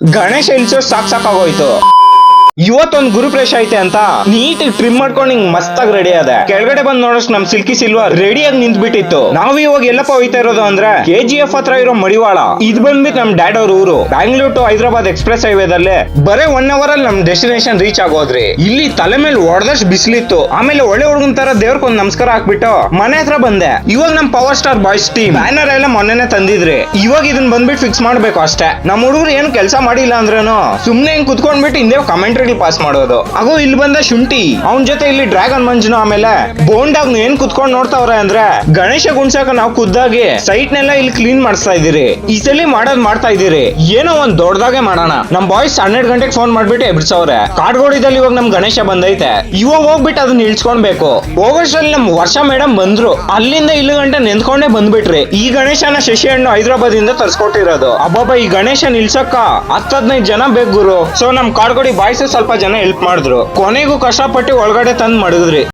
ಗಣೇಶ ಇಲ್ಸೋ ಸಾಕಾಗೋಯ್ತು. ಇವತ್ತೊಂದು ಗುರುಪ್ರೇಷ ಐತೆ ಅಂತ ನೀಟ್ ಟ್ರಿಮ್ ಮಾಡ್ಕೊಂಡು ಹಿಂಗ್ ಮಸ್ತಾಗಿ ರೆಡಿ ಅದ. ಕೆಳಗಡೆ ಬಂದ್ ನೋಡೋಷ್ಟು ನಮ್ ಸಿಲ್ಕಿ ಸಿಲ್ವರ್ ರೆಡಿಯಾಗಿ ನಿಂತ್ ಬಿಟ್ಟಿತ್ತು. ನಾವು ಇವಾಗ ಎಲ್ಲಪ್ಪ ಹೋಯ್ತಾ ಇರೋದು ಅಂದ್ರೆ KGF ಹತ್ರ ಇರೋ ಮಡಿವಾಳ. ಇದು ಬಂದ್ಬಿಟ್ಟು ನಮ್ ಡ್ಯಾಡ್ ಅವ್ರ ಊರು. ಬ್ಯಾಂಗ್ಳೂರ್ ಟು ಹೈದರಾಬಾದ್ ಎಕ್ಸ್ಪ್ರೆಸ್ ಹೈವೇದಲ್ಲೇ ಬರೇ 1 hour ಅಲ್ಲಿ ನಮ್ ಡೆಸ್ಟಿನೇಷನ್ ರೀಚ್ ಆಗೋದ್ರಿ. ಇಲ್ಲಿ ತಲೆ ಮೇಲೆ ಹೊಡೆದಷ್ಟು ಬಿಸಿಲಿತ್ತು. ಆಮೇಲೆ ಒಳ್ಳೆ ಹುಡುಗನ್ ತರ ದೇವ್ರಕೊಂದ್ ನಮಸ್ಕಾರ ಹಾಕ್ಬಿಟ್ಟು ಮನೆ ಹತ್ರ ಬಂದೆ. ಇವಾಗ ನಮ್ power star boys team banner ಎಲ್ಲ ಮೊನ್ನೆನೆ ತಂದಿದ್ರಿ. ಇವಾಗ ಇದನ್ನ ಬಂದ್ಬಿಟ್ಟು ಫಿಕ್ಸ್ ಮಾಡ್ಬೇಕು ಅಷ್ಟೇ. ನಮ್ ಹುಡುಗರು ಏನು ಕೆಲಸ ಮಾಡಿಲ್ಲ ಅಂದ್ರೇನು ಸುಮ್ನೆ ಹಿಂಗ್ ಕುತ್ಕೊಂಡ್ಬಿಟ್ಟು ಹಿಂದೆ ಕಮೆಂಟ್ರಿ ಪಾಸ್ ಮಾಡೋದು. ಆಗೋ ಇಲ್ಲಿ ಬಂದ ಶುಂಠಿ ಅವನ್ ಜೊತೆ ಇಲ್ಲಿ ಡ್ರ್ಯಾಗನ್ ಮಂಜುನು ಆಮೇಲೆ ಬೋಂಡಾಗ್ ಏನ್ ಕುತ್ಕೊಂಡ್ ನೋಡ್ತಾವ್ರೆ ಅಂದ್ರೆ ಗಣೇಶ ಗುಣ್ಸಕ ನಾವು ಖುದ್ದಾಗಿ ಸೈಟ್ ನೆಲ್ಲ ಇಲ್ಲಿ ಕ್ಲೀನ್ ಮಾಡಿಸ್ತಾ ಇದೀರಿ. ಈ ಸಲ ಮಾಡ್ತಾ ಇದೀರಿ. ಏನೋ ಒಂದ್ ದೊಡ್ಡದಾಗೆ ಮಾಡೋಣ. ನಮ್ ಬಾಯ್ಸ್ 12 ಗಂಟೆಗೆ ಫೋನ್ ಮಾಡ್ಬಿಟ್ಟು ಎಬ್ಬಿಸವ್ರೆ. ಕಾಡ್ಗೋಡಿದಲ್ಲಿ ಇವಾಗ ನಮ್ ಗಣೇಶ ಬಂದೈತೆ. ಇವಾಗ ಹೋಗ್ಬಿಟ್ಟು ಅದನ್ನ ಇಳ್ಸ್ಕೊಳ್ಬೇಕು. ಹೋಗೋಷ್ಟ್ರಲ್ಲಿ ನಮ್ ವರ್ಷ ಮೇಡಮ್ ಬಂದ್ರು. ಅಲ್ಲಿಂದ ಇಲ್ಲಿ ಗಂಟೆ ನಿಂತ್ಕೊಂಡೇ ಬಂದ್ಬಿಟ್ರಿ. ಈ ಗಣೇಶನ ಶಶಿ ಹಣ್ಣು ಹೈದರಾಬಾದ್ ಇಂದ ತರ್ಸ್ಕೊಟ್ಟಿರೋದು. ಅಬ್ಬಬ್ಬ ಈ ಗಣೇಶ ನಿಲ್ಸಕ್ಕ 10-15 ಜನ ಬೇಕು ಗುರು. ಸೊ ನಮ್ ಕಾಡ್ಗೋಡಿ ಬಾಯ್ಸ್ ಸ್ವಲ್ಪ ಜನ ಹೆಲ್ಪ್ ಮಾಡಿದ್ರು. ಕೊನೆಗೂ ಕಷ್ಟಪಟ್ಟು ಒಳಗಡೆ ತಂದ್ ಮಡಗಿದ್ರಿ.